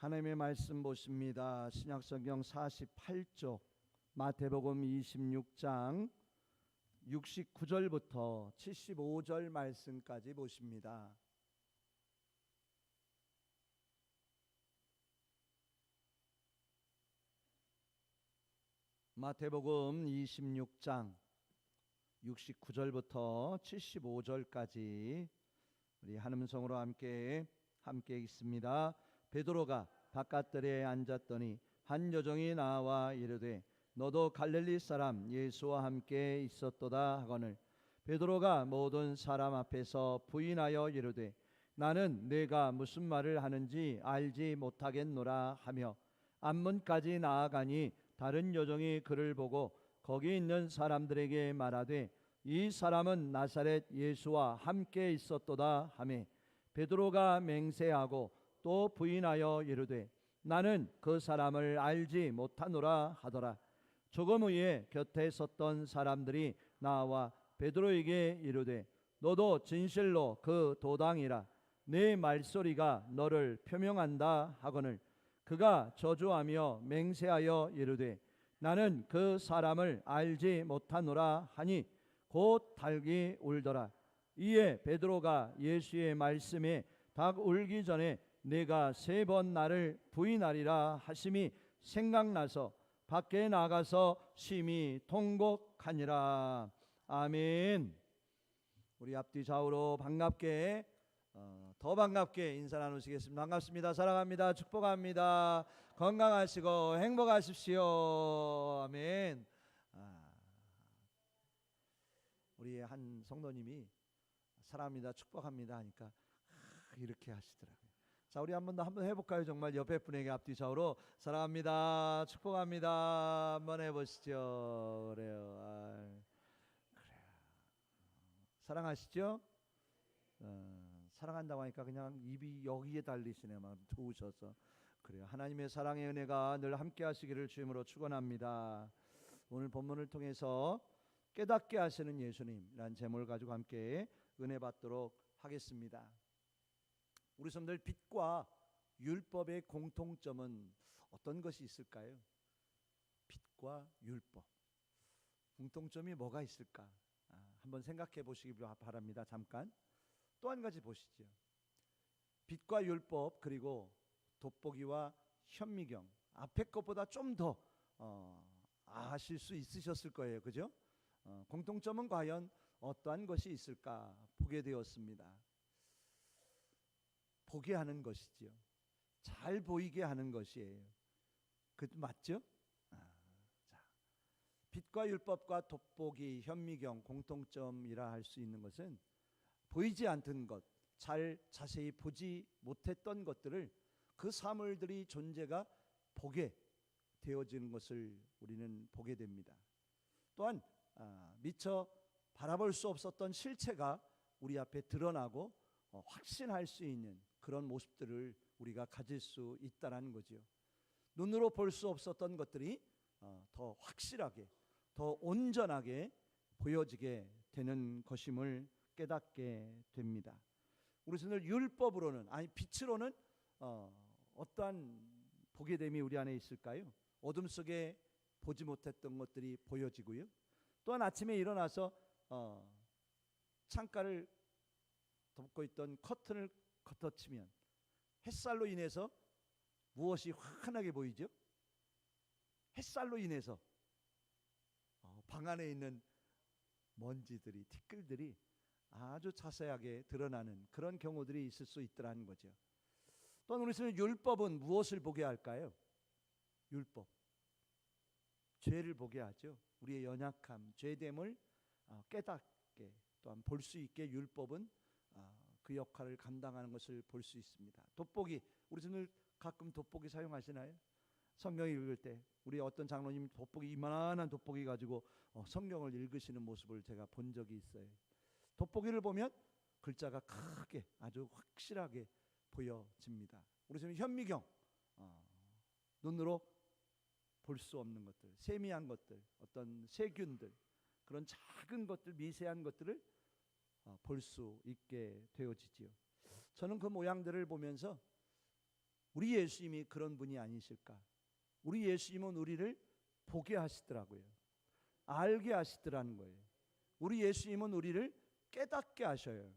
하나님의 말씀 보십니다. 신약성경 48쪽 마태복음 26장 69절부터 75절 말씀까지 보십니다. 마태복음 26장 69절부터 75절까지 우리 한음성으로 함께 읽습니다. 베드로가 바깥들에 앉았더니 한 여종이 나와 이르되 너도 갈릴리 사람 예수와 함께 있었도다 하거늘 베드로가 모든 사람 앞에서 부인하여 이르되 나는 네가 무슨 말을 하는지 알지 못하겠노라 하며 앞문까지 나아가니 다른 여종이 그를 보고 거기 있는 사람들에게 말하되 이 사람은 나사렛 예수와 함께 있었도다 하매 베드로가 맹세하고 또 부인하여 이르되 나는 그 사람을 알지 못하노라 하더라. 조금 후에 곁에 섰던 사람들이 나와 베드로에게 이르되 너도 진실로 그 도당이라 네 말소리가 너를 표명한다 하거늘 그가 저주하며 맹세하여 이르되 나는 그 사람을 알지 못하노라 하니 곧 닭이 울더라. 이에 베드로가 예수의 말씀에 닭 울기 전에 내가 3번 나를 부인하리라 하심이 생각나서 밖에 나가서 심히 통곡하니라. 아멘. 우리 앞뒤 좌우로 반갑게 더 반갑게 인사 나누시겠습니다. 반갑습니다. 사랑합니다. 축복합니다. 건강하시고 행복하십시오. 아멘. 우리 한 성도님이 사랑합니다. 축복합니다 하니까 이렇게 하시더라고요. 자, 우리 한번 해볼까요? 정말 옆에 분에게 앞뒤 좌우로 사랑합니다. 축복합니다. 한번 해보시죠. 그래요. 그래요. 사랑하시죠? 사랑한다고 하니까 그냥 입이 여기에 달리시네요. 막 좋으셔서. 그래요. 하나님의 사랑의 은혜가 늘 함께 하시기를 주님으로 축원합니다. 오늘 본문을 통해서 깨닫게 하시는 예수님이란 제목을 가지고 함께 은혜 받도록 하겠습니다. 우리 성도들 빛과 율법의 공통점은 어떤 것이 있을까요? 빛과 율법 공통점이 뭐가 있을까? 한번 생각해 보시기 바랍니다. 잠깐 또 한 가지 보시죠. 빛과 율법 그리고 돋보기와 현미경 앞에 것보다 좀 더 아실 수 있으셨을 거예요. 그죠? 공통점은 과연 어떠한 것이 있을까 보게 되었습니다. 보게 하는 것이지요. 잘 보이게 하는 것이에요. 그 맞죠? 자, 빛과 율법과 돋보기, 현미경 공통점이라 할 수 있는 것은 보이지 않던 것, 자세히 보지 못했던 것들을 그 사물들이 존재가 보게 되어지는 것을 우리는 보게 됩니다. 또한 미처 바라볼 수 없었던 실체가 우리 앞에 드러나고 확신할 수 있는 그런 모습들을 우리가 가질 수 있다는 거죠. 눈으로 볼 수 없었던 것들이 더 확실하게 더 온전하게 보여지게 되는 것임을 깨닫게 됩니다. 우리 성도들 율법으로는 빛으로는 어떠한 보게 됨이 우리 안에 있을까요? 어둠 속에 보지 못했던 것들이 보여지고요. 또한 아침에 일어나서 창가를 덮고 있던 커튼을 걷어치면 햇살로 인해서 무엇이 환하게 보이죠? 햇살로 인해서 방 안에 있는 먼지들이 티끌들이 아주 자세하게 드러나는 그런 경우들이 있을 수 있더라는 거죠. 또한 우리 성도들 율법은 무엇을 보게 할까요? 율법 죄를 보게 하죠. 우리의 연약함, 죄됨을 깨닫게 또한 볼 수 있게 율법은 그 역할을 감당하는 것을 볼 수 있습니다. 돋보기, 우리 성도들 가끔 돋보기 사용하시나요? 성경 읽을 때 우리 어떤 장로님 돋보기 이만한 돋보기 가지고 성경을 읽으시는 모습을 제가 본 적이 있어요. 돋보기를 보면 글자가 크게 아주 확실하게 보여집니다. 우리 성도들 현미경, 눈으로 볼 수 없는 것들, 세미한 것들, 어떤 세균들, 그런 작은 것들, 미세한 것들을 볼 수 있게 되어지지요. 저는 그 모양들을 보면서 우리 예수님이 그런 분이 아니실까? 우리 예수님은 우리를 보게 하시더라고요. 알게 하시더라는 거예요. 우리 예수님은 우리를 깨닫게 하셔요.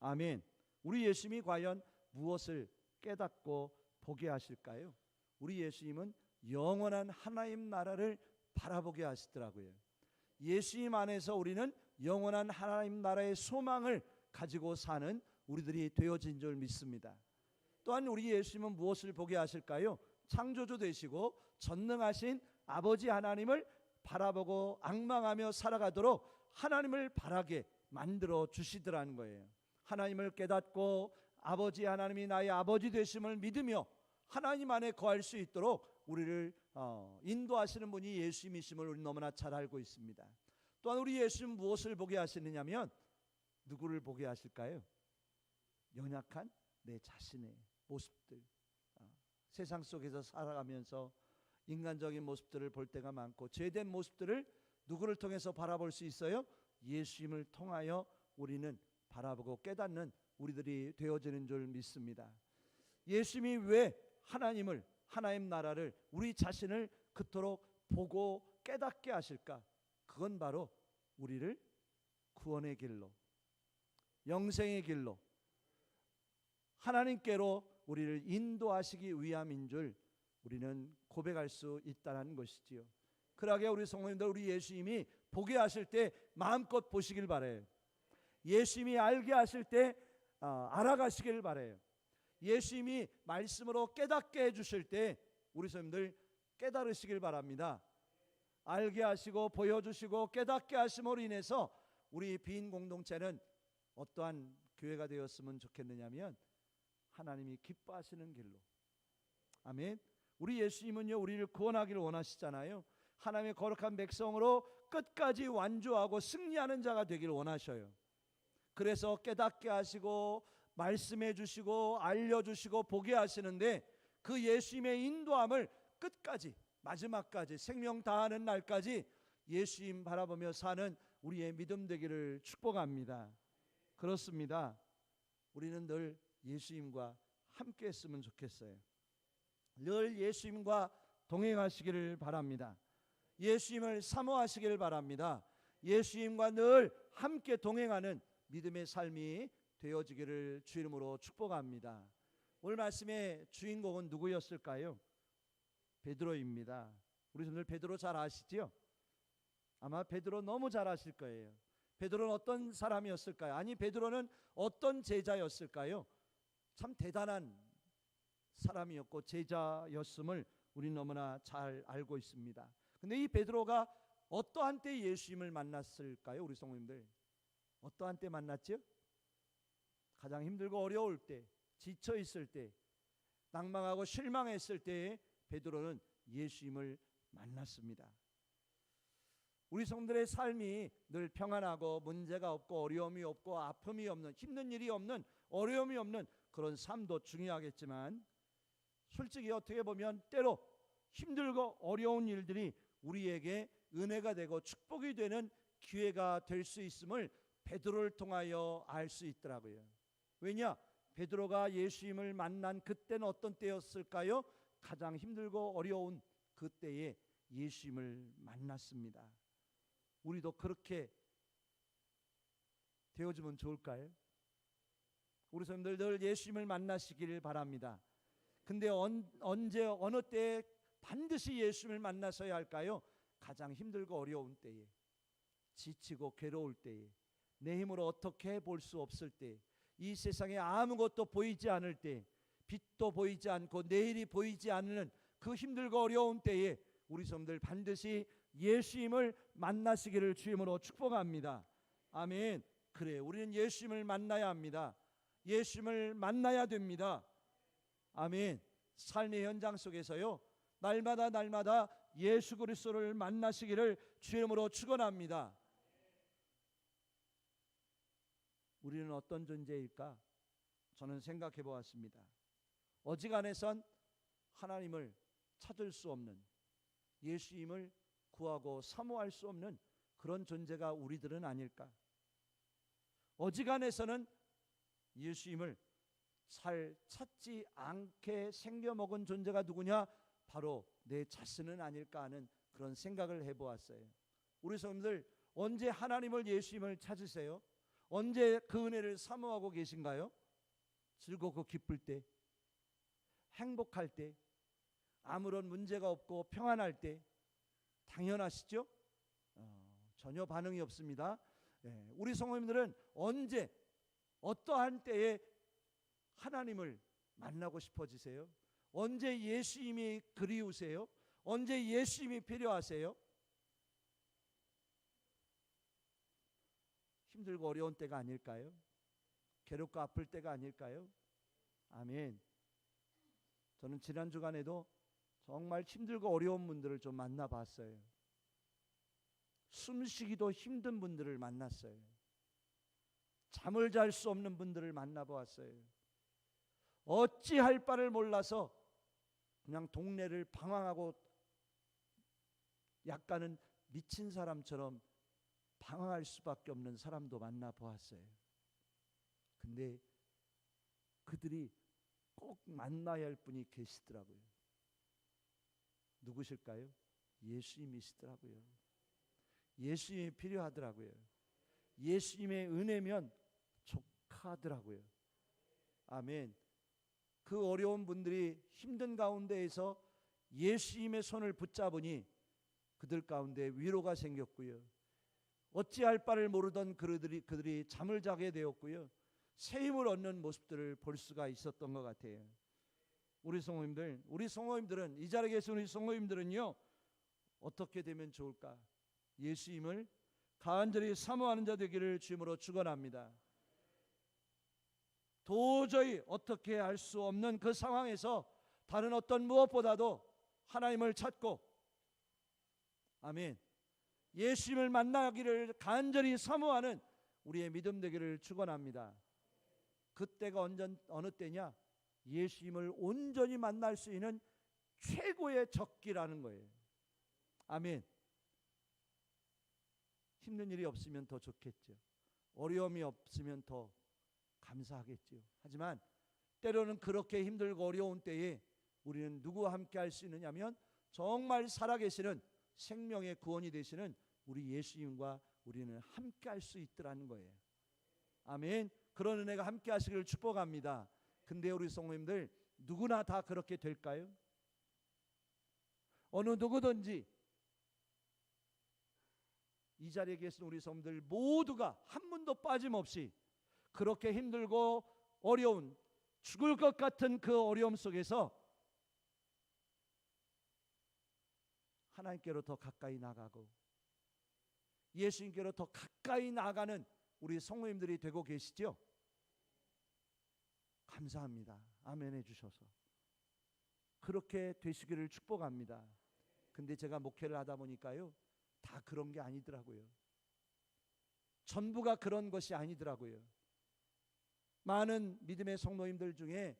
아멘. 우리 예수님이 과연 무엇을 깨닫고 보게 하실까요? 우리 예수님은 영원한 하나님 나라를 바라보게 하시더라고요. 예수님 안에서 우리는 영원한 하나님 나라의 소망을 가지고 사는 우리들이 되어진 줄 믿습니다. 또한 우리 예수님은 무엇을 보게 하실까요? 창조주 되시고 전능하신 아버지 하나님을 바라보고 앙망하며 살아가도록 하나님을 바라게 만들어 주시더라는 거예요. 하나님을 깨닫고 아버지 하나님이 나의 아버지 되심을 믿으며 하나님 안에 거할 수 있도록 우리를 인도하시는 분이 예수님이심을 우리 너무나 잘 알고 있습니다. 또한 우리 예수님은 무엇을 보게 하시느냐면 누구를 보게 하실까요? 연약한 내 자신의 모습들, 세상 속에서 살아가면서 인간적인 모습들을 볼 때가 많고 죄된 모습들을 누구를 통해서 바라볼 수 있어요? 예수님을 통하여 우리는 바라보고 깨닫는 우리들이 되어지는 줄 믿습니다. 예수님이 왜 하나님 나라를 우리 자신을 그토록 보고 깨닫게 하실까? 그건 바로 우리를 구원의 길로, 영생의 길로, 하나님께로 우리를 인도하시기 위함인 줄 우리는 고백할 수 있다는 것이지요. 그러게 우리 성도님들, 우리 예수님이 보게 하실 때 마음껏 보시길 바라요. 예수님이 알게 하실 때 알아가시길 바라요. 예수님이 말씀으로 깨닫게 해주실 때 우리 성도님들 깨달으시길 바랍니다. 알게 하시고 보여주시고 깨닫게 하심으로 인해서 우리 빈 공동체는 어떠한 교회가 되었으면 좋겠느냐면 하나님이 기뻐하시는 길로. 아멘. 우리 예수님은요, 우리를 구원하기를 원하시잖아요. 하나님의 거룩한 백성으로 끝까지 완주하고 승리하는 자가 되기를 원하셔요. 그래서 깨닫게 하시고 말씀해 주시고 알려주시고 보게 하시는데 그 예수님의 인도함을 끝까지, 마지막까지, 생명 다하는 날까지 예수님 바라보며 사는 우리의 믿음 되기를 축복합니다. 그렇습니다. 우리는 늘 예수님과 함께 했으면 좋겠어요. 늘 예수님과 동행하시기를 바랍니다. 예수님을 사모하시기를 바랍니다. 예수님과 늘 함께 동행하는 믿음의 삶이 되어지기를 주 이름으로 축복합니다. 오늘 말씀의 주인공은 누구였을까요? 베드로입니다. 우리 분들 베드로 잘 아시죠? 아마 베드로 너무 잘 아실 거예요. 베드로는 어떤 사람이었을까요? 아니, 베드로는 어떤 제자였을까요? 참 대단한 사람이었고 제자였음을 우리 너무나 잘 알고 있습니다. 근데 이 베드로가 어떠한 때 예수님을 만났을까요? 우리 성도님들 어떠한 때 만났죠? 가장 힘들고 어려울 때, 지쳐 있을 때, 낭망하고 실망했을 때에 베드로는 예수님을 만났습니다. 우리 성도들의 삶이 늘 평안하고 문제가 없고 어려움이 없고 아픔이 없는, 힘든 일이 없는, 어려움이 없는 그런 삶도 중요하겠지만 솔직히 어떻게 보면 때로 힘들고 어려운 일들이 우리에게 은혜가 되고 축복이 되는 기회가 될 수 있음을 베드로를 통하여 알 수 있더라고요. 왜냐? 베드로가 예수님을 만난 그때는 어떤 때였을까요? 가장 힘들고 어려운 그때에 예수님을 만났습니다. 우리도 그렇게 되어주면 좋을까요? 우리 성도들 늘 예수님을 만나시기를 바랍니다. 근데 언제 어느 때에 반드시 예수님을 만나서야 할까요? 가장 힘들고 어려운 때에, 지치고 괴로울 때에, 내 힘으로 어떻게 볼 수 없을 때, 이 세상에 아무것도 보이지 않을 때, 빛도 보이지 않고 내일이 보이지 않는 그 힘들고 어려운 때에 우리 성도들 반드시 예수님을 만나시기를 주임으로 축복합니다. 아멘. 그래, 우리는 예수님을 만나야 합니다. 예수님을 만나야 됩니다. 아멘. 삶의 현장 속에서요, 날마다 예수 그리스도를 만나시기를 주임으로 축원합니다. 우리는 어떤 존재일까? 저는 생각해 보았습니다. 어지간해선 하나님을 찾을 수 없는, 예수님을 구하고 사모할 수 없는 그런 존재가 우리들은 아닐까? 어지간해서는 예수님을 살 찾지 않게 생겨먹은 존재가 누구냐? 바로 내 자신은 아닐까 하는 그런 생각을 해보았어요. 우리 성도님들, 언제 하나님을, 예수님을 찾으세요? 언제 그 은혜를 사모하고 계신가요? 즐겁고 기쁠 때, 행복할 때, 아무런 문제가 없고 평안할 때. 당연하시죠? 전혀 반응이 없습니다. 우리 성도님들은 언제, 어떠한 때에 하나님을 만나고 싶어지세요? 언제 예수님이 그리우세요? 언제 예수님이 필요하세요? 힘들고 어려운 때가 아닐까요? 괴롭고 아플 때가 아닐까요? 아멘. 저는 지난 주간에도 정말 힘들고 어려운 분들을 좀 만나봤어요. 숨쉬기도 힘든 분들을 만났어요. 잠을 잘 수 없는 분들을 만나보았어요. 어찌할 바를 몰라서 그냥 동네를 방황하고 약간은 미친 사람처럼 방황할 수밖에 없는 사람도 만나보았어요. 근데 그들이 꼭 만나야 할 분이 계시더라고요. 누구실까요? 예수님이시더라고요. 예수님이 필요하더라고요. 예수님의 은혜면 족하더라고요. 아멘. 그 어려운 분들이 힘든 가운데에서 예수님의 손을 붙잡으니 그들 가운데 위로가 생겼고요. 어찌할 바를 모르던 그들이 잠을 자게 되었고요. 새 힘을 얻는 모습들을 볼 수가 있었던 것 같아요. 우리 성도님들은, 이 자리에 계신 우리 성도님들은요, 어떻게 되면 좋을까? 예수님을 간절히 사모하는 자 되기를 주님으로 축원합니다. 도저히 어떻게 할 수 없는 그 상황에서 다른 어떤 무엇보다도 하나님을 찾고, 아멘, 예수님을 만나기를 간절히 사모하는 우리의 믿음 되기를 축원합니다. 그때가 어느 때냐? 예수님을 온전히 만날 수 있는 최고의 적기라는 거예요. 아멘. 힘든 일이 없으면 더 좋겠죠. 어려움이 없으면 더 감사하겠죠. 하지만 때로는 그렇게 힘들고 어려운 때에 우리는 누구와 함께 할 수 있느냐면 정말 살아계시는 생명의 구원이 되시는 우리 예수님과 우리는 함께 할 수 있더라는 거예요. 아멘. 그런 은혜가 함께 하시기를 축복합니다. 근데 우리 성도님들, 누구나 다 그렇게 될까요? 어느 누구든지 이 자리에 계신 우리 성도들 모두가 한 분도 빠짐없이 그렇게 힘들고 어려운, 죽을 것 같은 그 어려움 속에서 하나님께로 더 가까이 나가고 예수님께로 더 가까이 나가는 우리 성도님들이 되고 계시죠? 감사합니다. 아멘 해주셔서 그렇게 되시기를 축복합니다. 근데 제가 목회를 하다 보니까요, 다 그런 게 아니더라고요. 전부가 그런 것이 아니더라고요. 많은 믿음의 성도님들 중에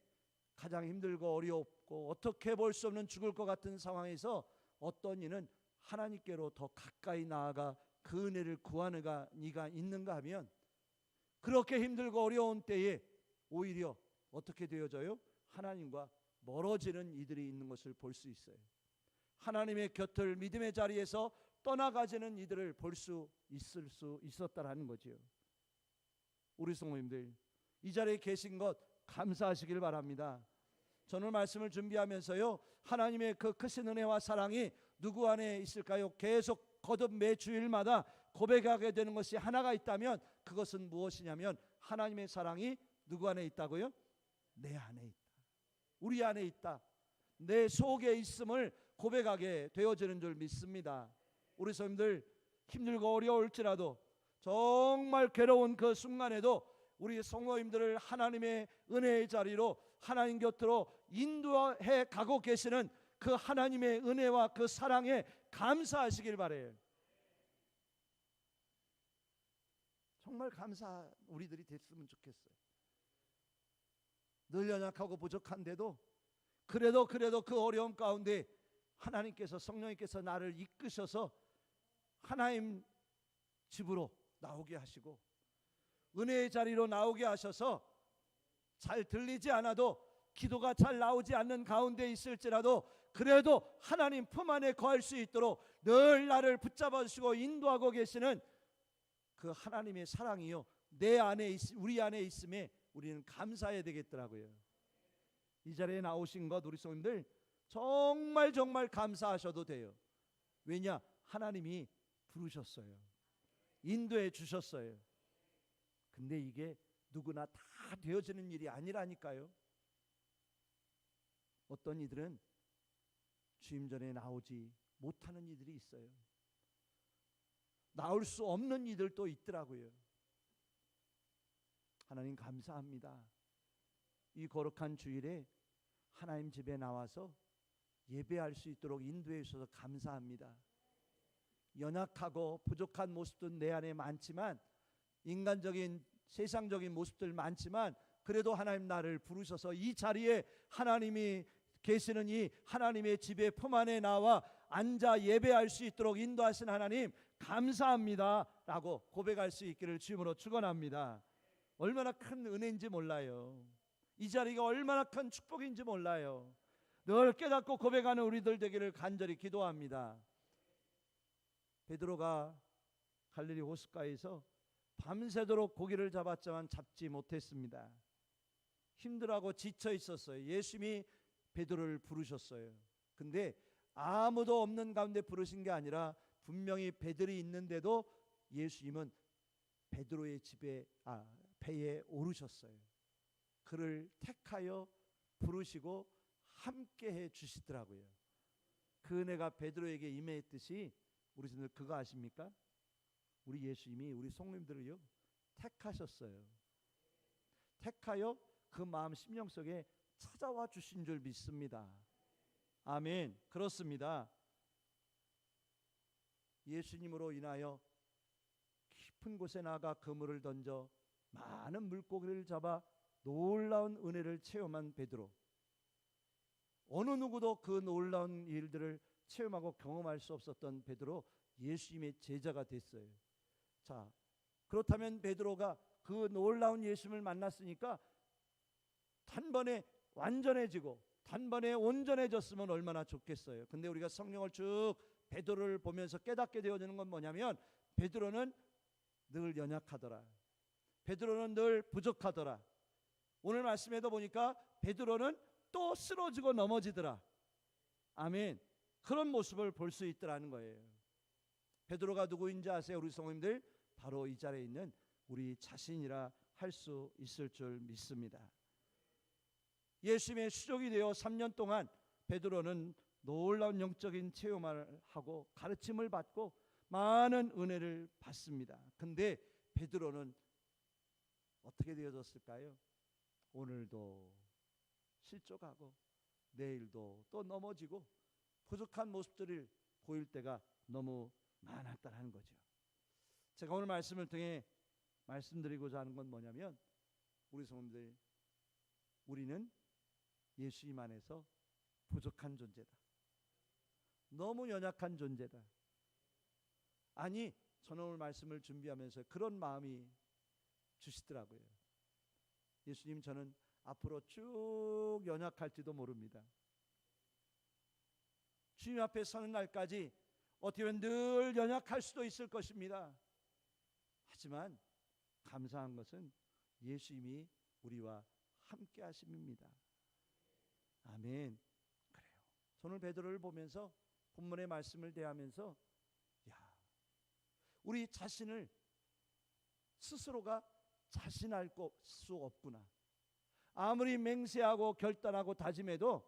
가장 힘들고 어렵고 어떻게 볼 수 없는 죽을 것 같은 상황에서 어떤 이는 하나님께로 더 가까이 나아가 그 은혜를 구하는 이가 있는가 하면, 그렇게 힘들고 어려운 때에 오히려 어떻게 되어져요? 하나님과 멀어지는 이들이 있는 것을 볼 수 있어요. 하나님의 곁을 믿음의 자리에서 떠나가지는 이들을 볼 수 있었다라는 거지요. 우리 성도님들, 이 자리에 계신 것 감사하시길 바랍니다. 저는 말씀을 준비하면서요, 하나님의 그 크신 은혜와 사랑이 누구 안에 있을까요? 계속 거듭 매 주일마다 고백하게 되는 것이 하나가 있다면 그것은 무엇이냐면 하나님의 사랑이 누구 안에 있다고요? 내 안에 있다. 우리 안에 있다. 내 속에 있음을 고백하게 되어지는 줄 믿습니다. 우리 성도님들, 힘들고 어려울지라도 정말 괴로운 그 순간에도 우리 성도님들을 하나님의 은혜의 자리로, 하나님 곁으로 인도해 가고 계시는 그 하나님의 은혜와 그 사랑에 감사하시길 바라요. 정말 감사 우리들이 됐으면 좋겠어요. 늘 연약하고 부족한데도 그래도 그 어려움 가운데 하나님께서, 성령님께서 나를 이끄셔서 하나님 집으로 나오게 하시고 은혜의 자리로 나오게 하셔서 잘 들리지 않아도 기도가 잘 나오지 않는 가운데 있을지라도 그래도 하나님 품 안에 거할 수 있도록 늘 나를 붙잡아 주시고 인도하고 계시는 그 하나님의 사랑이요 내 안에 우리 안에 있음에 우리는 감사해야 되겠더라고요. 이 자리에 나오신 것 우리 성도님들 정말 정말 감사하셔도 돼요. 왜냐? 하나님이 부르셨어요. 인도해 주셨어요. 근데 이게 누구나 다 되어지는 일이 아니라니까요. 어떤 이들은 주임 전에 나오지 못하는 이들이 있어요. 나올 수 없는 이들도 있더라고요. 하나님 감사합니다. 이 거룩한 주일에 하나님 집에 나와서 예배할 수 있도록 인도해 주셔서 감사합니다. 연약하고 부족한 모습도 내 안에 많지만, 인간적인 세상적인 모습들 많지만, 그래도 하나님 나를 부르셔서 이 자리에 하나님이 계시는 이 하나님의 집에 품 안에 나와 앉아 예배할 수 있도록 인도하신 하나님 감사합니다 라고 고백할 수 있기를 주님으로 축원합니다. 얼마나 큰 은혜인지 몰라요. 이 자리가 얼마나 큰 축복인지 몰라요. 늘 깨닫고 고백하는 우리들 되기를 간절히 기도합니다. 베드로가 갈릴리 호숫가에서 밤새도록 고기를 잡았지만 잡지 못했습니다. 힘들어하고 지쳐 있었어요. 예수님이 베드로를 부르셨어요. 근데 아무도 없는 가운데 부르신 게 아니라 분명히 베드로이 있는데도 예수님은 베드로의 배에 오르셨어요. 그를 택하여 부르시고 함께해 주시더라고요. 그 은혜가 베드로에게 임했듯이 우리 성도들 그거 아십니까? 우리 예수님이 우리 성도님들을요 택하셨어요. 택하여 그 마음 심령 속에 찾아와 주신 줄 믿습니다. 아멘. 그렇습니다. 예수님으로 인하여 깊은 곳에 나가 그물을 던져 많은 물고기를 잡아 놀라운 은혜를 체험한 베드로. 어느 누구도 그 놀라운 일들을 체험하고 경험할 수 없었던 베드로, 예수님의 제자가 됐어요. 자, 그렇다면 베드로가 그 놀라운 예수님을 만났으니까 단번에 완전해지고 단번에 온전해졌으면 얼마나 좋겠어요. 근데 우리가 성경을 쭉 베드로를 보면서 깨닫게 되어지는 건 뭐냐면, 베드로는 늘 연약하더라. 베드로는 늘 부족하더라. 오늘 말씀에도 보니까 베드로는 또 쓰러지고 넘어지더라. 아멘. 그런 모습을 볼 수 있더라는 거예요. 베드로가 누구인지 아세요? 우리 성도님들, 바로 이 자리에 있는 우리 자신이라 할 수 있을 줄 믿습니다. 예수님의 수족이 되어 3년 동안 베드로는 놀라운 영적인 체험을 하고 가르침을 받고 많은 은혜를 받습니다. 근데 베드로는 어떻게 되어졌을까요? 오늘도 실족하고 내일도 또 넘어지고 부족한 모습들을 보일 때가 너무 많았다는 거죠. 제가 오늘 말씀을 통해 말씀드리고자 하는 건 뭐냐면, 우리 성도들, 우리는 예수님 안에서 부족한 존재다. 너무 연약한 존재다. 아니, 저는 오늘 말씀을 준비하면서 그런 마음이 주시더라고요. 예수님, 저는 앞으로 쭉 연약할지도 모릅니다. 주님 앞에 서는 날까지 어떻게 보면 늘 연약할 수도 있을 것입니다. 하지만 감사한 것은 예수님이 우리와 함께 하심입니다. 아멘. 그래요. 저는 베드로를 보면서 본문의 말씀을 대하면서, 우리 자신을 스스로가 자신할 수 없구나. 아무리 맹세하고 결단하고 다짐해도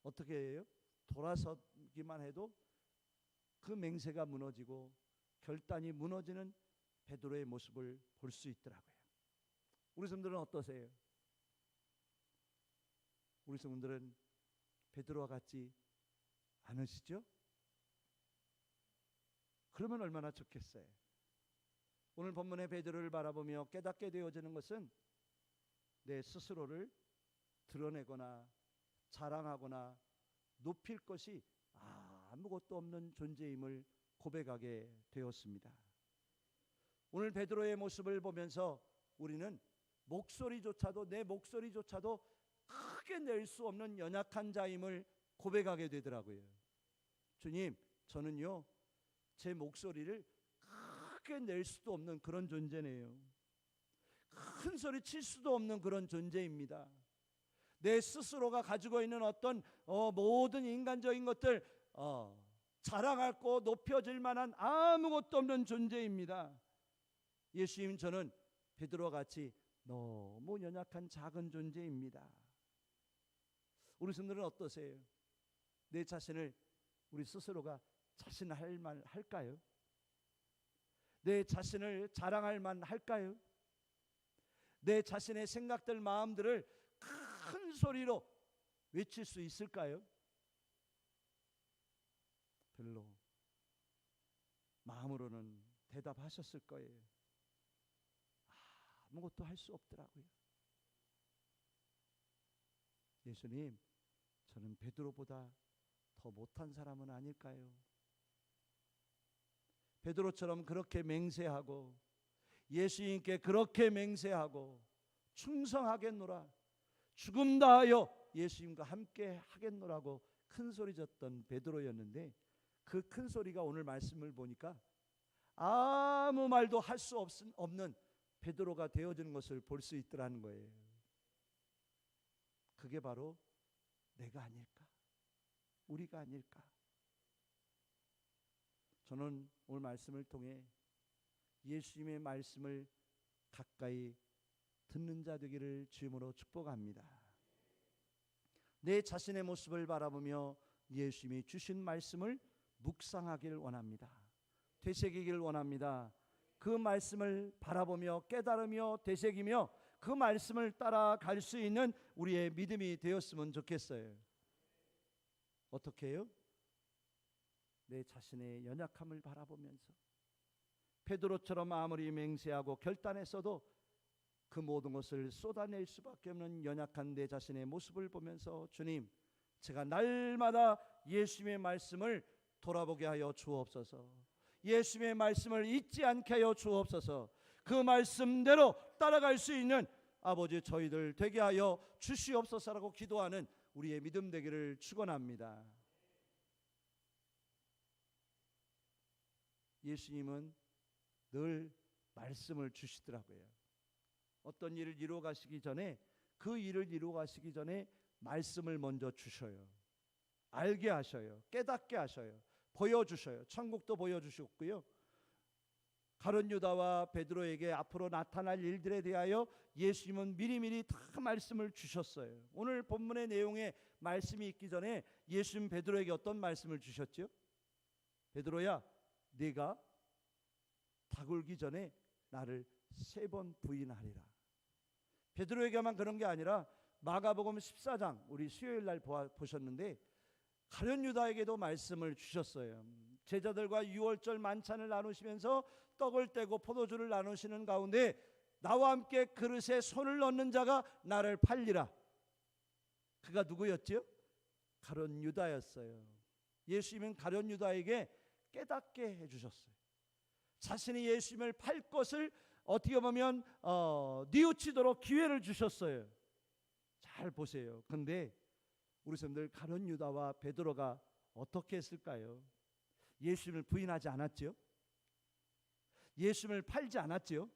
어떻게 해요? 돌아서기만 해도 그 맹세가 무너지고 결단이 무너지는 베드로의 모습을 볼 수 있더라고요. 우리 성도들은 어떠세요? 우리 성도들은 베드로와 같지 않으시죠? 그러면 얼마나 좋겠어요. 오늘 본문의 베드로를 바라보며 깨닫게 되어지는 것은 내 스스로를 드러내거나 자랑하거나 높일 것이 아무것도 없는 존재임을 고백하게 되었습니다. 오늘 베드로의 모습을 보면서 우리는 목소리조차도, 내 목소리조차도 크게 낼 수 없는 연약한 자임을 고백하게 되더라고요. 주님, 저는요 제 목소리를 크게 낼 수도 없는 그런 존재네요. 큰 소리 칠 수도 없는 그런 존재입니다. 내 스스로가 가지고 있는 어떤 모든 인간적인 것들 자랑할 거 높여질 만한 아무것도 없는 존재입니다. 예수님, 저는 베드로와 같이 너무 연약한 작은 존재입니다. 우리 성도들은 어떠세요? 내 자신을 우리 스스로가 자신할 만 할까요? 내 자신을 자랑할 만 할까요? 내 자신의 생각들, 마음들을 큰 소리로 외칠 수 있을까요? 별로. 마음으로는 대답하셨을 거예요. 아무것도 할 수 없더라고요. 예수님, 저는 베드로보다 더 못한 사람은 아닐까요? 베드로처럼 그렇게 맹세하고 예수님께 그렇게 맹세하고 충성하겠노라, 죽음 다하여 예수님과 함께 하겠노라고 큰 소리 졌던 베드로였는데, 그 큰 소리가 오늘 말씀을 보니까 아무 말도 할 수 없는 베드로가 되어지는 것을 볼 수 있더라는 거예요. 그게 바로 내가 아닐까? 우리가 아닐까? 저는 오늘 말씀을 통해 예수님의 말씀을 가까이 듣는 자 되기를 주님으로 축복합니다. 내 자신의 모습을 바라보며 예수님이 주신 말씀을 묵상하길 원합니다. 되새기길 원합니다. 그 말씀을 바라보며 깨달으며 되새기며 그 말씀을 따라갈 수 있는 우리의 믿음이 되었으면 좋겠어요. 어떻게 해요? 내 자신의 연약함을 바라보면서 베드로처럼 아무리 맹세하고 결단했어도 그 모든 것을 쏟아낼 수밖에 없는 연약한 내 자신의 모습을 보면서, 주님, 제가 날마다 예수님의 말씀을 돌아보게 하여 주옵소서. 예수님의 말씀을 잊지 않게 하여 주옵소서. 그 말씀대로 따라갈 수 있는 아버지 저희들 되게 하여 주시옵소서라고 기도하는 우리의 믿음 되기를 축원합니다. 예수님은 늘 말씀을 주시더라고요. 어떤 일을 이루어 가시기 전에, 그 일을 이루어 가시기 전에 말씀을 먼저 주셔요. 알게 하셔요. 깨닫게 하셔요. 보여주셔요. 천국도 보여주셨고요. 가룟 유다와 베드로에게 앞으로 나타날 일들에 대하여 예수님은 미리미리 다 말씀을 주셨어요. 오늘 본문의 내용에 말씀이 있기 전에 예수님 베드로에게 어떤 말씀을 주셨죠? 베드로야, 네가 다굴기 전에 나를 3번 부인하리라. 베드로에게만 그런 게 아니라 마가복음 14장 우리 수요일 날 보셨는데 가룟 유다에게도 말씀을 주셨어요. 제자들과 유월절 만찬을 나누시면서 떡을 떼고 포도주를 나누시는 가운데 나와 함께 그릇에 손을 넣는 자가 나를 팔리라. 그가 누구였지요? 가룟 유다였어요. 예수님은 가룟 유다에게 깨닫게 해주셨어요. 자신이 예수님을 팔 것을 어떻게 보면 뉘우치도록 기회를 주셨어요. 잘 보세요. 근데 우리 선생님들, 가룟 유다와 베드로가 어떻게 했을까요? 예수님을 부인하지 않았죠? 예수님을 팔지 않았죠?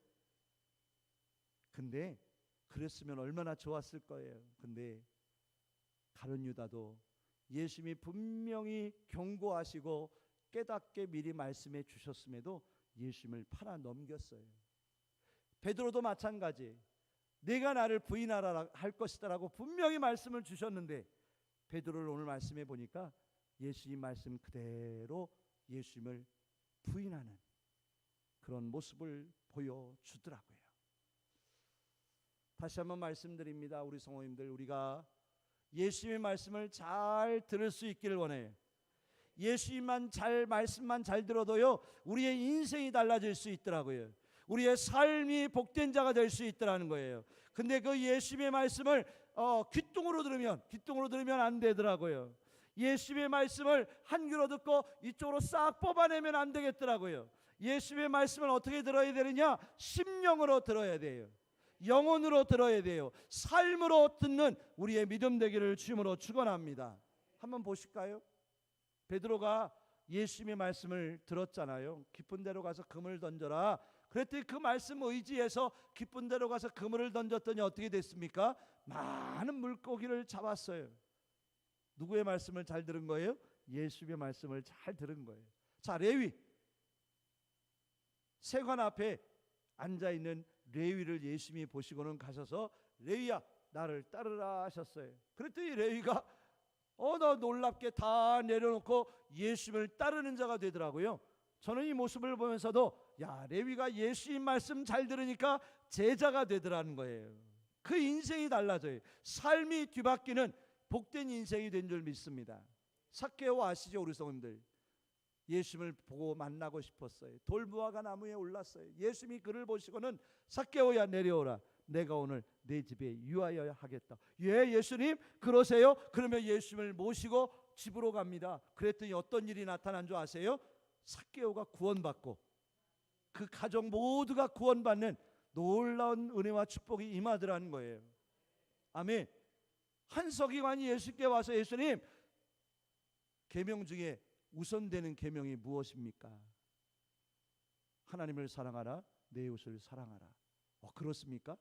근데 그랬으면 얼마나 좋았을 거예요. 근데 가룟 유다도 예수님이 분명히 경고하시고 깨닫게 미리 말씀해 주셨음에도 예수님을 팔아 넘겼어요. 베드로도 마찬가지. 내가 나를 부인하라 할 것이다라고 분명히 말씀을 주셨는데 베드로를 오늘 말씀해 보니까 예수님 말씀 그대로 예수님을 부인하는 그런 모습을 보여주더라고요. 다시 한번 말씀드립니다. 우리 성도님들, 우리가 예수님의 말씀을 잘 들을 수 있기를 원해요. 예수님만 말씀만 잘 들어도요, 우리의 인생이 달라질 수 있더라고요. 우리의 삶이 복된 자가 될 수 있더라는 거예요. 근데 그 예수님의 말씀을 귓등으로 들으면 안 되더라고요. 예수님의 말씀을 한 귀로 듣고 이쪽으로 싹 뽑아내면 안 되겠더라고요. 예수님의 말씀을 어떻게 들어야 되느냐? 심령으로 들어야 돼요. 영혼으로 들어야 돼요. 삶으로 듣는 우리의 믿음 되기를 주님으로 축원합니다. 한번 보실까요? 베드로가 예수님의 말씀을 들었잖아요. 깊은 데로 가서 그물을 던져라. 그랬더니 그 말씀 의지해서 깊은 데로 가서 그물을 던졌더니 어떻게 됐습니까? 많은 물고기를 잡았어요. 누구의 말씀을 잘 들은 거예요? 예수님의 말씀을 잘 들은 거예요. 자, 레위, 세관 앞에 앉아있는 레위를 예수님이 보시고는 가셔서 레위야 나를 따르라 하셨어요. 그랬더니 레위가 너 놀랍게 다 내려놓고 예수님을 따르는 자가 되더라고요. 저는 이 모습을 보면서도 야, 레위가 예수님 말씀 잘 들으니까 제자가 되더라는 거예요. 그 인생이 달라져요. 삶이 뒤바뀌는 복된 인생이 된 줄 믿습니다. 삭개오 아시죠, 우리 성도님들? 예수님을 보고 만나고 싶었어요. 돌무화과 나무에 올랐어요. 예수님이 그를 보시고는 삭개오야 내려오라. 내가 오늘 내 집에 유하여 하겠다. 예, 예수님 그러세요? 그러면 예수님을 모시고 집으로 갑니다. 그랬더니 어떤 일이 나타난 줄 아세요? 삭개오가 구원받고 그 가족 모두가 구원받는 놀라운 은혜와 축복이 임하더라는 거예요. 아멘. 한 서기관이 예수께 와서 예수님, 계명 중에 우선되는 계명이 무엇입니까? 하나님을 사랑하라, 내 이웃을 사랑하라. 그렇습니까?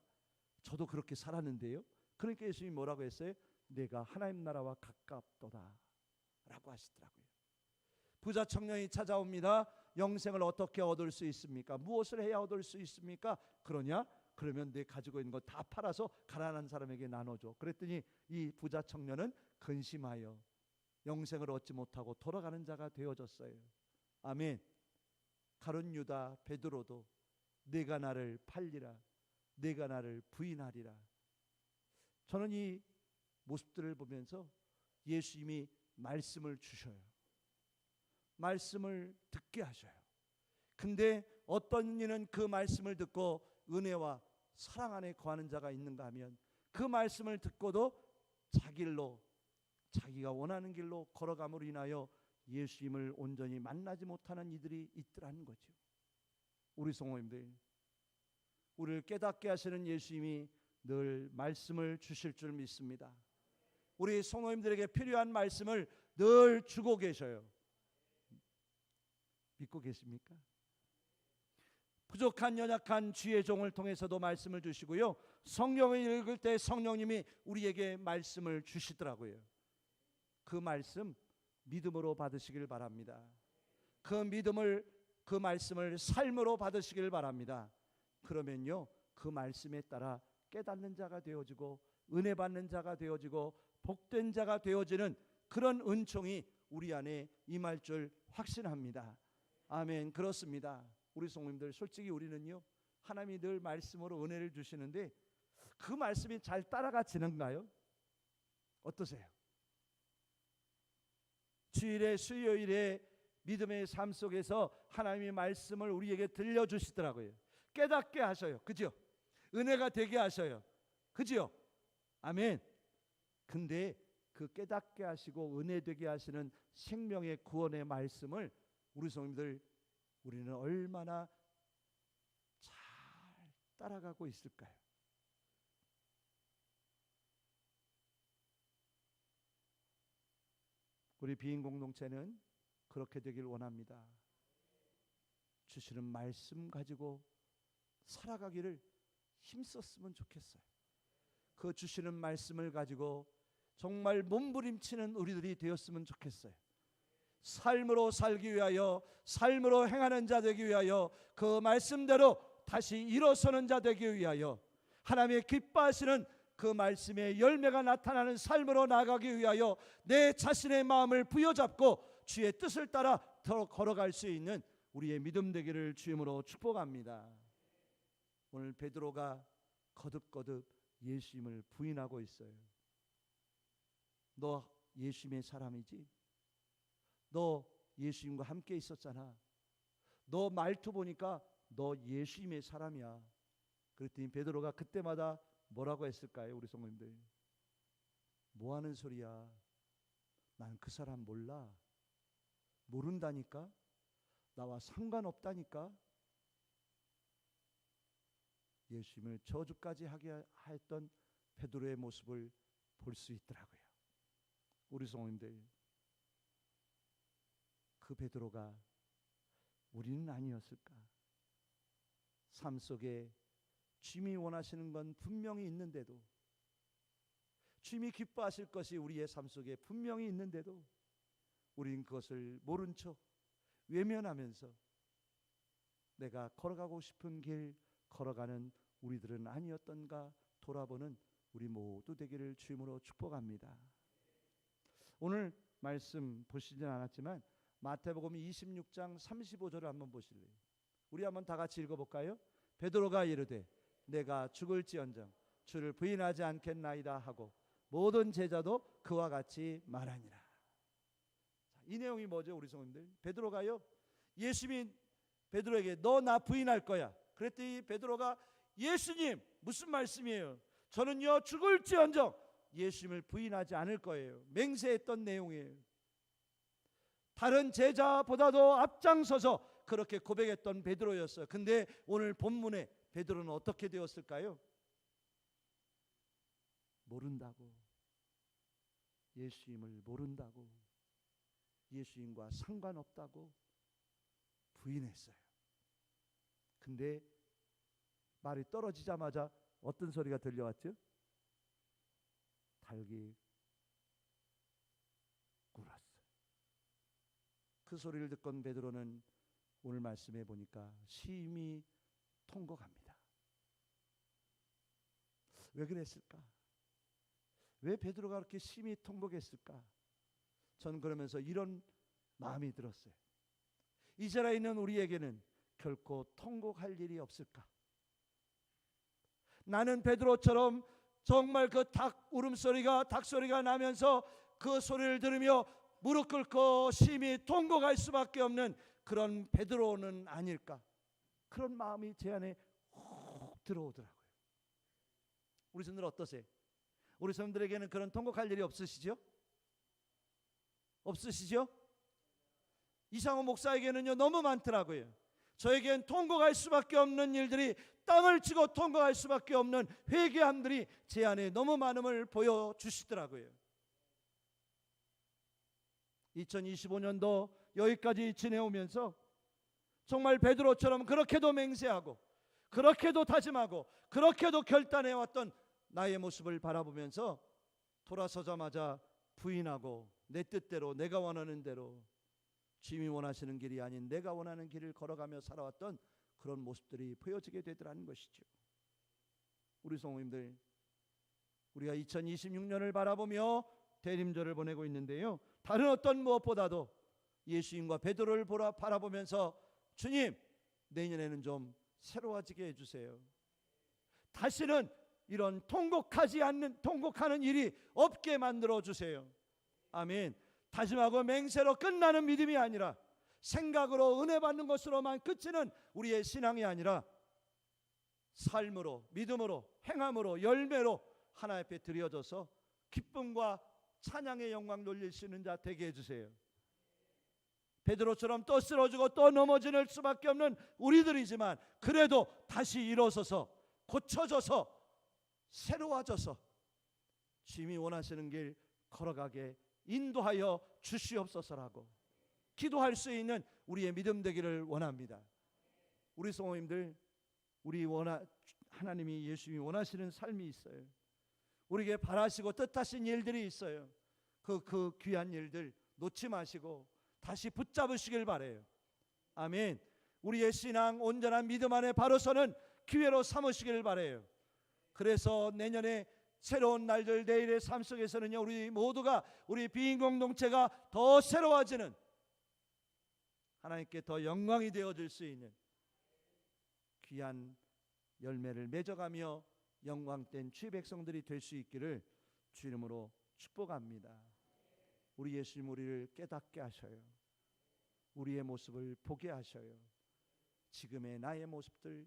저도 그렇게 살았는데요. 그러니까 예수님이 뭐라고 했어요? 내가 하나님 나라와 가깝도다 라고 하시더라고요. 부자 청년이 찾아옵니다. 영생을 어떻게 얻을 수 있습니까? 무엇을 해야 얻을 수 있습니까? 그러냐? 그러면 내 가지고 있는 거 다 팔아서 가난한 사람에게 나눠줘. 그랬더니 이 부자 청년은 근심하여 영생을 얻지 못하고 돌아가는 자가 되어졌어요. 아멘. 가룟 유다 베드로도 내가 나를 팔리라, 내가 나를 부인하리라. 저는 이 모습들을 보면서 예수님이 말씀을 주셔요. 말씀을 듣게 하셔요. 근데 어떤 이는 그 말씀을 듣고 은혜와 사랑 안에 거하는 자가 있는가 하면 그 말씀을 듣고도 자기가 원하는 길로 걸어감으로 인하여 예수님을 온전히 만나지 못하는 이들이 있더라는 거죠. 우리 성도님들, 우리를 깨닫게 하시는 예수님이 늘 말씀을 주실 줄 믿습니다. 우리 성도님들에게 필요한 말씀을 늘 주고 계셔요. 믿고 계십니까? 부족한 연약한 주의 종을 통해서도 말씀을 주시고요, 성경을 읽을 때 성령님이 우리에게 말씀을 주시더라고요. 그 말씀 믿음으로 받으시길 바랍니다. 그 말씀을 삶으로 받으시길 바랍니다. 그러면요, 그 말씀에 따라 깨닫는 자가 되어지고 은혜 받는 자가 되어지고 복된 자가 되어지는 그런 은총이 우리 안에 임할 줄 확신합니다. 아멘. 그렇습니다. 우리 성도님들, 솔직히 우리는요, 하나님이 늘 말씀으로 은혜를 주시는데 그 말씀이 잘 따라가지는가요? 어떠세요? 주일에 수요일에 믿음의 삶 속에서 하나님의 말씀을 우리에게 들려주시더라고요. 깨닫게 하셔요. 그죠? 은혜가 되게 하셔요. 그죠? 아멘. 근데 그 깨닫게 하시고 은혜 되게 하시는 생명의 구원의 말씀을 우리 성도님들, 우리는 얼마나 잘 따라가고 있을까요? 우리 비인 공동체는 그렇게 되길 원합니다. 주시는 말씀 가지고 살아가기를 힘썼으면 좋겠어요. 그 주시는 말씀을 가지고 정말 몸부림치는 우리들이 되었으면 좋겠어요. 삶으로 살기 위하여, 삶으로 행하는 자 되기 위하여, 그 말씀대로 다시 일어서는 자 되기 위하여, 하나님의 기뻐하시는 그 말씀의 열매가 나타나는 삶으로 나가기 위하여 내 자신의 마음을 부여잡고 주의 뜻을 따라 더 걸어갈 수 있는 우리의 믿음 되기를 주님으로 축복합니다. 오늘 베드로가 거듭거듭 예수님을 부인하고 있어요. 너 예수님의 사람이지? 너 예수님과 함께 있었잖아. 너 말투 보니까 너 예수님의 사람이야. 그랬더니 베드로가 그때마다 뭐라고 했을까요? 우리 성도님들, 뭐 하는 소리야? 난 그 사람 몰라. 모른다니까? 나와 상관없다니까? 예수님을 저주까지 하게 했던 베드로의 모습을 볼 수 있더라고요. 우리 성도님들, 그 베드로가 우리는 아니었을까? 삶 속에 주님이 원하시는 건 분명히 있는데도, 주님이 기뻐하실 것이 우리의 삶 속에 분명히 있는데도 우리는 그것을 모른 척 외면하면서 내가 걸어가고 싶은 길 걸어가는 우리들은 아니었던가 돌아보는 우리 모두 되기를 주님으로 축복합니다. 오늘 말씀 보시진 않았지만 마태복음 26장 35절을 한번 보실래요? 우리 한번 다 같이 읽어볼까요? 베드로가 이르되 내가 죽을지언정 주를 부인하지 않겠나이다 하고 모든 제자도 그와 같이 말하니라. 이 내용이 뭐죠, 우리 성도님들? 베드로가요, 예수님이 베드로에게 너 나 부인할 거야. 그랬더니 베드로가 예수님, 무슨 말씀이에요? 저는요 죽을지언정 예수님을 부인하지 않을 거예요. 맹세했던 내용이에요. 다른 제자보다도 앞장서서 그렇게 고백했던 베드로였어요. 근데 오늘 본문에 베드로는 어떻게 되었을까요? 모른다고, 예수님을 모른다고, 예수님과 상관없다고 부인했어요. 근데 말이 떨어지자마자 어떤 소리가 들려왔죠? 닭이 굴었어요. 그 소리를 듣건 베드로는 오늘 말씀해 보니까 심히 통곡합니다. 왜 그랬을까? 왜 베드로가 그렇게 심히 통곡했을까? 저는 그러면서 이런 마음이 들었어요. 이 자리에 있는 우리에게는 결코 통곡할 일이 없을까? 나는 베드로처럼 정말 그 닭 울음소리가, 닭소리가 나면서 그 소리를 들으며 무릎 꿇고 심히 통곡할 수밖에 없는 그런 베드로는 아닐까? 그런 마음이 제 안에 훅 들어오더라고요. 우리 성도들 어떠세요? 우리 성도들에게는 그런 통곡할 일이 없으시죠? 없으시죠? 이상호 목사에게는요 너무 많더라고요. 저에겐 통곡할 수밖에 없는 일들이, 땅을 치고 통곡할 수밖에 없는 회개함들이 제 안에 너무 많음을 보여주시더라고요. 2025년도 여기까지 지내오면서 정말 베드로처럼 그렇게도 맹세하고 그렇게도 다짐하고 그렇게도 결단해왔던 나의 모습을 바라보면서 돌아서자마자 부인하고 내 뜻대로, 내가 원하는 대로, 주님이 원하시는 길이 아닌 내가 원하는 길을 걸어가며 살아왔던 그런 모습들이 보여지게 되더라는 것이죠. 우리 성도님들, 우리가 2026년을 바라보며 대림절을 보내고 있는데요, 다른 어떤 무엇보다도 예수님과 베드로를 바라보면서 주님, 내년에는 좀 새로워지게 해주세요. 다시는 이런 통곡하는 일이 없게 만들어 주세요. 아멘. 다짐하고 맹세로 끝나는 믿음이 아니라 생각으로 은혜 받는 것으로만 그치는 우리의 신앙이 아니라 삶으로, 믿음으로, 행함으로, 열매로 하나님 앞에 드려져서 기쁨과 찬양의 영광 돌릴 수 있는 자 되게 해주세요. 베드로처럼 또 쓰러지고 또 넘어질 수밖에 없는 우리들이지만 그래도 다시 일어서서 고쳐져서 새로워져서 주님이 원하시는 길 걸어가게 인도하여 주시옵소서라고 기도할 수 있는 우리의 믿음 되기를 원합니다. 우리 성도님들, 하나님이, 예수님이 원하시는 삶이 있어요. 우리에게 바라시고 뜻하신 일들이 있어요. 그 귀한 일들 놓지 마시고 다시 붙잡으시길 바래요. 아멘. 우리의 신앙, 온전한 믿음 안에 바로 서는 기회로 삼으시길 바래요. 그래서 내년에 새로운 날들, 내일의 삶 속에서는요, 우리 모두가, 우리 비인 공동체가 더 새로워지는, 하나님께 더 영광이 되어질 수 있는 귀한 열매를 맺어가며 영광된 주의 백성들이 될 수 있기를 주 이름으로 축복합니다. 우리 예수님 우리를 깨닫게 하셔요. 우리의 모습을 보게 하셔요. 지금의 나의 모습들,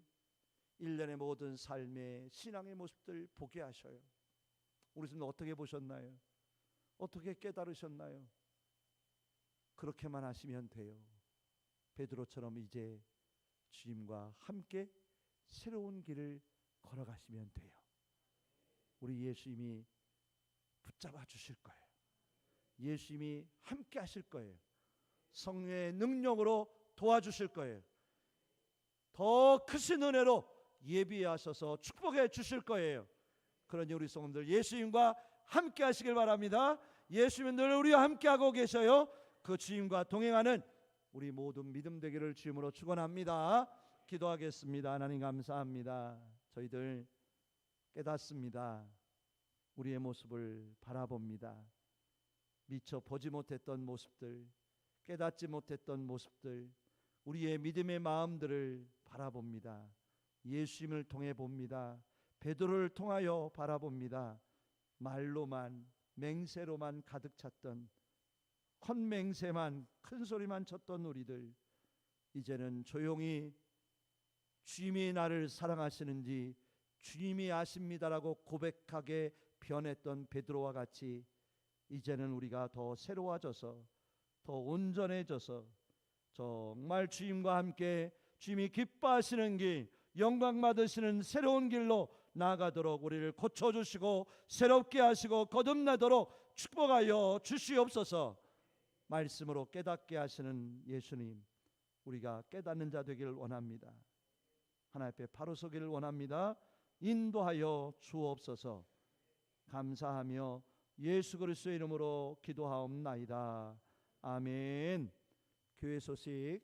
일련의 모든 삶의 신앙의 모습들 보게 하셔요. 우리 성도 어떻게 보셨나요? 어떻게 깨달으셨나요? 그렇게만 하시면 돼요. 베드로처럼 이제 주님과 함께 새로운 길을 걸어가시면 돼요. 우리 예수님이 붙잡아 주실 거예요. 예수님이 함께 하실 거예요. 성령의 능력으로 도와주실 거예요. 더 크신 은혜로 예비하셔서 축복해 주실 거예요. 그러니 우리 성도들 예수님과 함께 하시길 바랍니다. 예수님은 늘 우리와 함께 하고 계셔요. 그 주님과 동행하는 우리 모든 믿음 되기를 주님으로 축원합니다. 기도하겠습니다. 하나님 감사합니다. 저희들 깨닫습니다. 우리의 모습을 바라봅니다. 미처 보지 못했던 모습들, 깨닫지 못했던 모습들, 우리의 믿음의 마음들을 바라봅니다. 예수님을 통해 봅니다. 베드로를 통하여 바라봅니다. 말로만 맹세로만 가득 찼던 헛맹세만 큰 소리만 쳤던 우리들, 이제는 조용히 주님이 나를 사랑하시는지 주님이 아십니다라고 고백하게 변했던 베드로와 같이 이제는 우리가 더 새로워져서 더 온전해져서 정말 주님과 함께 주님이 기뻐하시는 길, 영광 받으시는 새로운 길로 나아가도록 우리를 고쳐주시고 새롭게 하시고 거듭나도록 축복하여 주시옵소서. 말씀으로 깨닫게 하시는 예수님, 우리가 깨닫는 자 되기를 원합니다. 하나님 앞에 바로 서기를 원합니다. 인도하여 주옵소서. 감사하며 예수 그리스도의 이름으로 기도하옵나이다. 아멘. 교회 소식